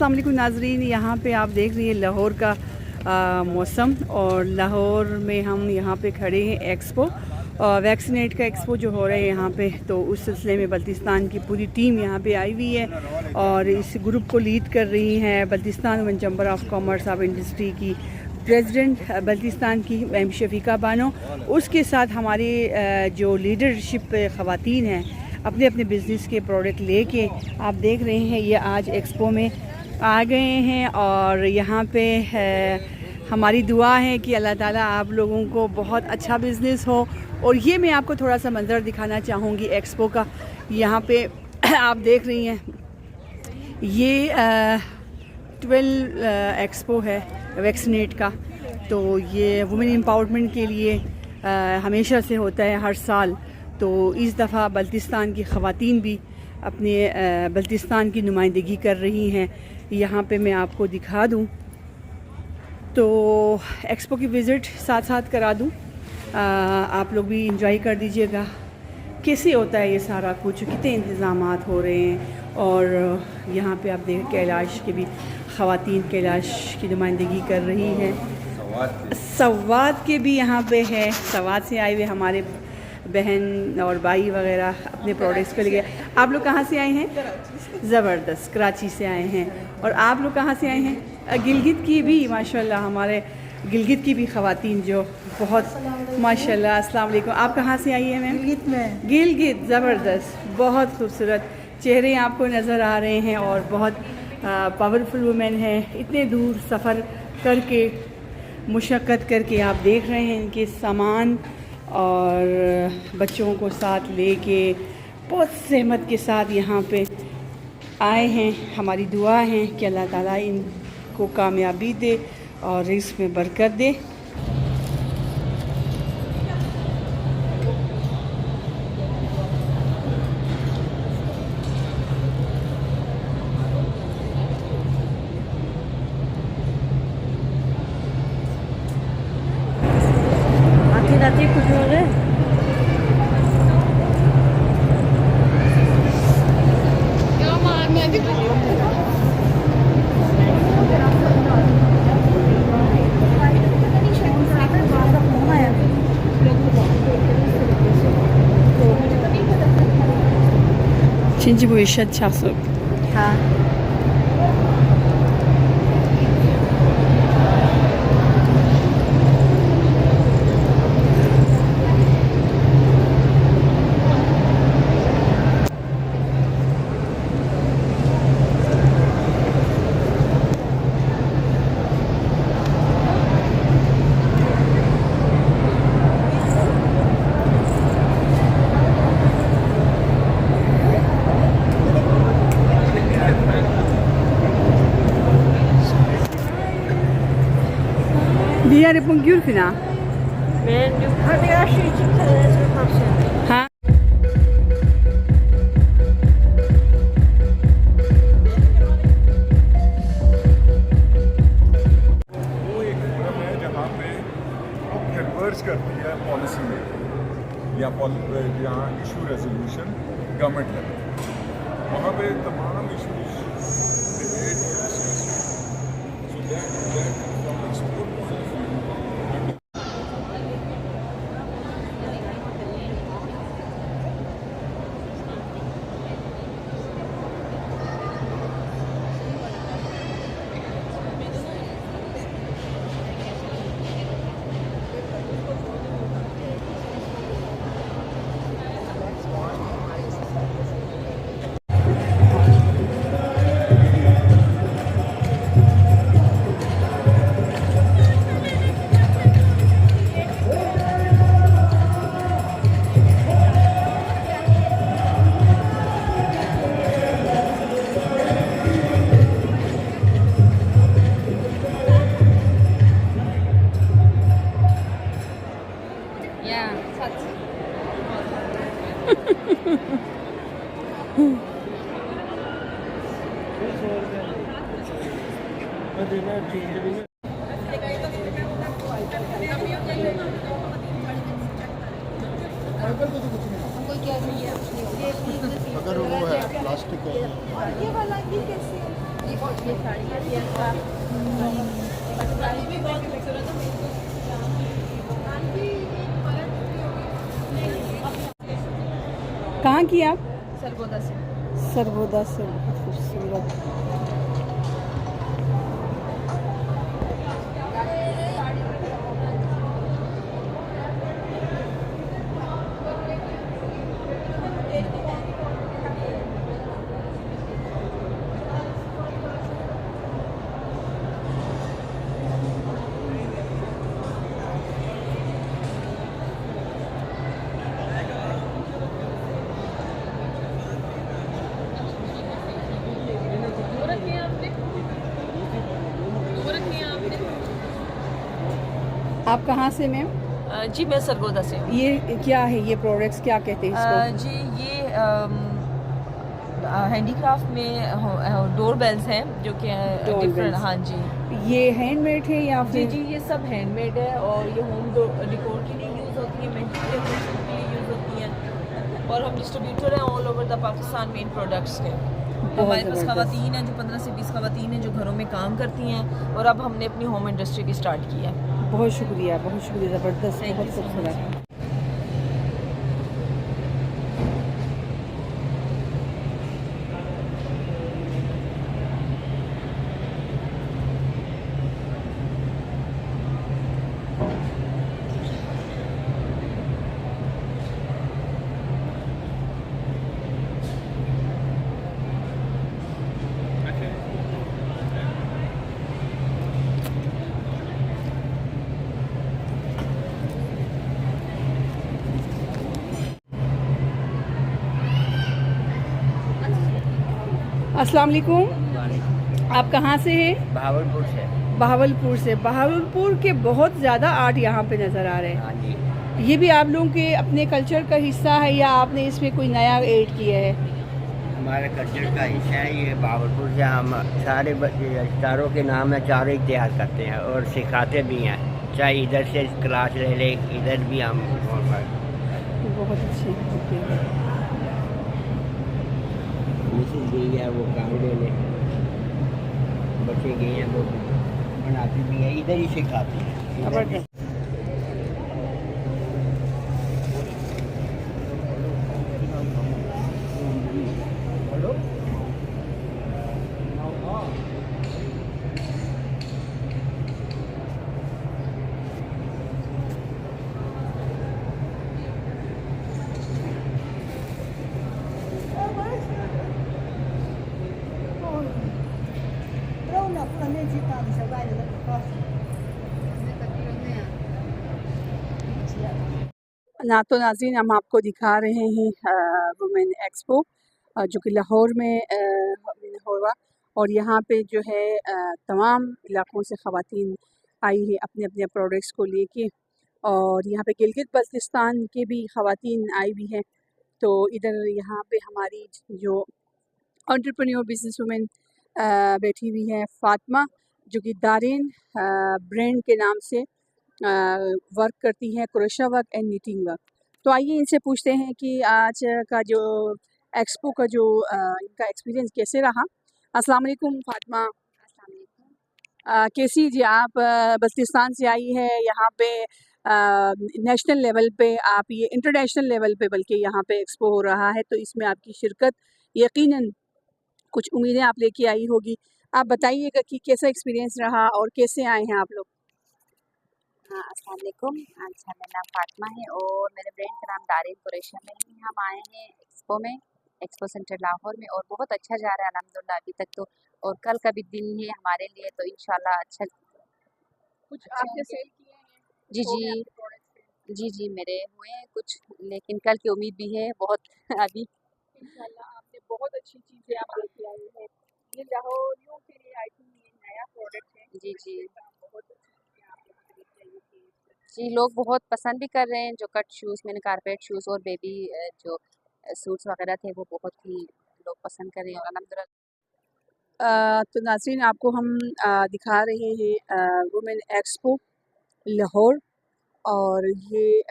अस्सलाम वालेकुम नाजरीन, यहाँ पे आप देख रही हैं लाहौर का मौसम। और लाहौर में हम यहाँ पे खड़े हैं एक्सपो, वैक्सीनेट का एक्सपो जो हो रहा है यहाँ पे। तो उस सिलसिले में बल्तिस्तान की पूरी टीम यहाँ पे आई हुई है और इस ग्रुप को लीड कर रही हैं Baltistan women chamber of commerce of industry की प्रेसिडेंट बल्तिस्तान की मैम शफीका बानो। उसके साथ हमारी जो लीडरशिप ख़वातीन हैं अपने अपने बिज़नेस के प्रोडक्ट लेके आप देख रहे हैं ये आज एक्सपो में आ गए हैं। और यहाँ पे हमारी दुआ है कि अल्लाह ताला आप लोगों को बहुत अच्छा बिज़नेस हो। और ये मैं आपको थोड़ा सा मंज़र दिखाना चाहूँगी एक्सपो का। यहाँ पे आप देख रही हैं ये 12 एक्सपो है वैक्सीनेट का। तो ये वुमेन एम्पावरमेंट के लिए हमेशा से होता है हर साल। तो इस दफ़ा बल्तिस्तान की ख़वातीन भी अपने बल्तिस्तान की नुमाइंदगी कर रही हैं। यहाँ पे मैं आपको दिखा दूँ तो एक्सपो की विज़िट साथ साथ करा दूँ, आप लोग भी इंजॉय कर दीजिएगा कैसे होता है ये सारा कुछ, कितने इंतज़ामात हो रहे हैं। और यहाँ पे आप देख कैलाश के भी ख़वातीन कैलाश की नुमाइंदगी कर रही हैं। सवाद के भी यहाँ पे है, सवाद से आए हुए हमारे बहन और भाई वगैरह अपने प्रोडक्ट्स को लेके। आप लोग कहाँ से आए हैं? ज़बरदस्त, कराची से आए हैं। और आप लोग कहाँ से आए हैं? गिलगित की भी माशाल्लाह, हमारे गिलगित की भी ख़वातीन जो बहुत माशाल्लाह। अस्सलाम वालेकुम, आप कहाँ से आई हैं मैम? गिलगित में। गिलगित, ज़बरदस्त, बहुत खूबसूरत चेहरे आपको नज़र आ रहे हैं और बहुत पावरफुल वुमेन हैं। इतने दूर सफ़र करके मुशक्क़त करके आप देख रहे हैं इनके सामान और बच्चों को साथ लेके बहुत सहमत के साथ यहाँ पे आए हैं। हमारी दुआ है कि अल्लाह ताला इनको कामयाबी दे और रिज़्क़ में बरकत दे। आती कुछ हो रहे Şimdi bu işe çabuk. हाँ। Diğer yapın Gülfina. Ben yukarıda şu iki tanesini kapsıyorum. Ha? वो एक फोरम है जहाँ पे कन्वर्ज करती है पॉलिसी में या यहाँ इशू रेजोल्यूशन गवर्नमेंट लेवल, वहाँ पे तमाम इशूज डिबेट और discuss. So that from export point of view अगर वो है प्लास्टिक है ये वाला ये कैसे? ये साड़ी है रियल का। कहाँ की आप? सरगोदा से। सरगोदा से, बहुत खूबसूरत। आप कहाँ से मैम? जी मैं सरगोदा से। ये क्या है, ये प्रोडक्ट्स क्या कहते हैं इसको? जी ये हैंडीक्राफ्ट में डोर बेल्स हैं जो कि Door डिफरेंट। bells। हाँ जी। ये हैंडमेड है या जी फिर? जी ये सब हैंडमेड है और ये होम डिकोर के लिए यूज़ होती है, मेहंदी डेकोरेशन के लिए यूज़ होती हैं और हम डिस्ट्रीब्यूटर हैं all over the Pakistan main products के। हमारे पास ज़बरदस्त। ख़वातीन हैं जो 15 से 20 ख़वातीन हैं जो घरों में काम करती हैं और अब हमने अपनी होम इंडस्ट्री की स्टार्ट की है। बहुत शुक्रिया, बहुत शुक्रिया, ज़बरदस्त, Thank बहुत you so much. खूबसूरत। अस्सलाम वालेकुम। आप कहाँ से हैं? बहावलपुर से। बहावलपुर से। बहावलपुर के बहुत ज़्यादा आर्ट यहाँ पे नज़र आ रहे हैं। हाँ जी। ये भी आप लोगों के अपने कल्चर का हिस्सा है या आपने इसमें कोई नया ऐड किया है? हमारे कल्चर का हिस्सा है ये। बहावलपुर से हम सारे चारों के नाम है, चारों ही तैयार करते हैं और सिखाते भी हैं। चाहे इधर से क्लास ले ले, इधर भी हम बहुत अच्छी। मिसेज गई है वो काम लेने, बच्चे गए हैं वो बनाती भी है, इधर ही सिखाती है। ज़बरदस्त। ना तो नाज़रीन, हम आपको दिखा रहे हैं वुमेन एक्सपो जो कि लाहौर में हुआ और यहाँ पे जो है तमाम इलाक़ों से ख़वातीन आई हैं अपने अपने प्रोडक्ट्स को लेके और यहाँ पे गिलगित बल्तिस्तान के भी ख़वातीन आई हुई हैं। तो इधर यहाँ पे हमारी जो एंटरप्रेन्योर बिजनेस वुमेन बैठी हुई है फ़ातिमा, जो कि दारिन ब्रांड के नाम से वर्क करती हैं, crochet work and knitting work. तो आइए इनसे पूछते हैं कि आज का जो एक्सपो का जो इनका एक्सपीरियंस कैसे रहा। अस्सलाम वालेकुम फ़ातिमा। कैसी जी आप बल्तिस्तान से आई है यहाँ पे नेशनल लेवल पे, आप ये इंटरनेशनल लेवल पे बल्कि यहाँ पे एक्सपो हो रहा है, तो इसमें आपकी शिरकत यकीनन कुछ उम्मीदें आप लेके आई होगी। आप बताइएगा कि कैसा एक्सपीरियंस रहा और कैसे आए हैं आप लोग? हाँ, अस्सलाम वालेकुम। अच्छा, मेरा नाम फातिमा है और मेरे ब्रांड का नाम दारिन कुरैशिया में है। हम आए हैं एक्सपो में, एक्सपो सेंटर लाहौर में और बहुत अच्छा जा रहा है अल्हम्दुलिल्लाह अभी तक तो। और कल का भी दिन है हमारे लिए, तो इंशाल्लाह अच्छा कुछ अच्छे आपने होंगे। सेल किए हैं? जी हो जी। गए आपके प्रोडक्ट्स? जी जी, मेरे हुए हैं कुछ, लेकिन कल की उम्मीद भी है बहुत अभी। इंशाल्लाह आपने बहुत अच्छी चीज़ें आप लेके आई हैं। ये लाहौरियों के लिए आई थिंक ये नया प्रोडक्ट है। जी जी। बहुत अच्छी चीज़ें आप यहाँ पे लेके आई हैं। जी, लोग बहुत पसंद भी कर रहे हैं। जो कट शूज़ मैंने, कारपेट शूज़ और बेबी जो सूट्स वगैरह थे वो बहुत ही लोग पसंद कर रहे हैं और अल्हम्दुलिल्लाह। तो नाज़रीन, आपको हम दिखा रहे हैं वुमेन एक्सपो लाहौर और ये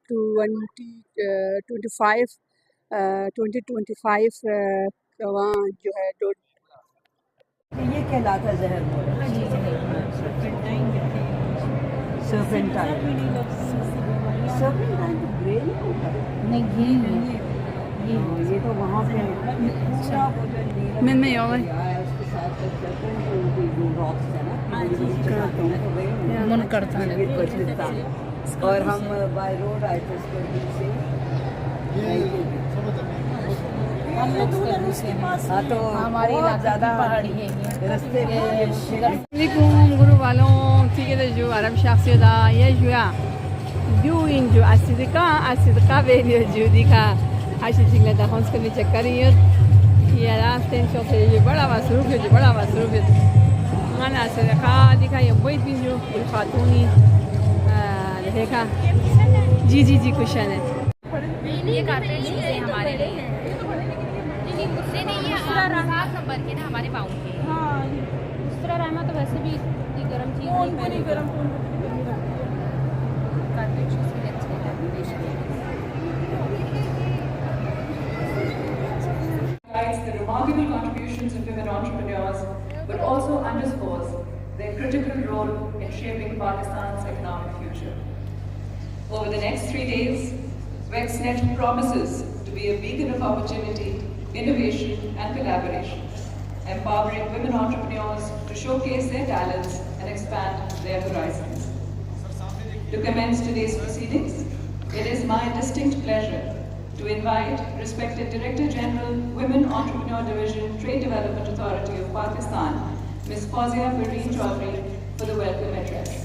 2025 का वहाँ जो है ये कहलाता जहर बोल हाँ जी सर्पेंटाइन सर्पेंटाइन तो ग्रे नहीं होता नहीं ये तो वहाँ पे पूरा वो जो नीला मैं यो आया उसके साथ सर्पेंट जो रॉक्स है ना मन करता है और हम बाय रोड आए थे उसको से हम लोग उसके पास हाँ तो हमारे बहुत इलाके ज़्यादा की पहाड़ी है ये रास्ते में Assalamualaikum guru balon tigere ju Arab shakhsi da ya juya doing ju asidqa veriyor ju dikha ashi tingla da hons kami chekkariyor ya rasten shote ju bada masruf mana asidqa dikha ya boy binju bil khatuni देखा जी cushion है ये carpet चीज़ है हमारे लिए नहीं ये खास number के ना हमारे पाँव के हाँ दूसरा रहमा तो वैसे भी इतनी गर्म चीज़ नहीं गरम कारपेट चीज़ भी अच्छे हैं highlights the remarkable contributions of women entrepreneurs, but also underscores their critical role in shaping Pakistan's economic future. Over the next 3 days, WexNet promises to be a beacon of opportunity, innovation and collaboration, empowering women entrepreneurs to showcase their talents and expand their horizons. To commence today's proceedings, it is my distinct pleasure to invite respected Director General, Women Entrepreneur Division, Trade Development Authority of Pakistan, Ms. Fawzia Parveen Chaudhary, for the welcome address.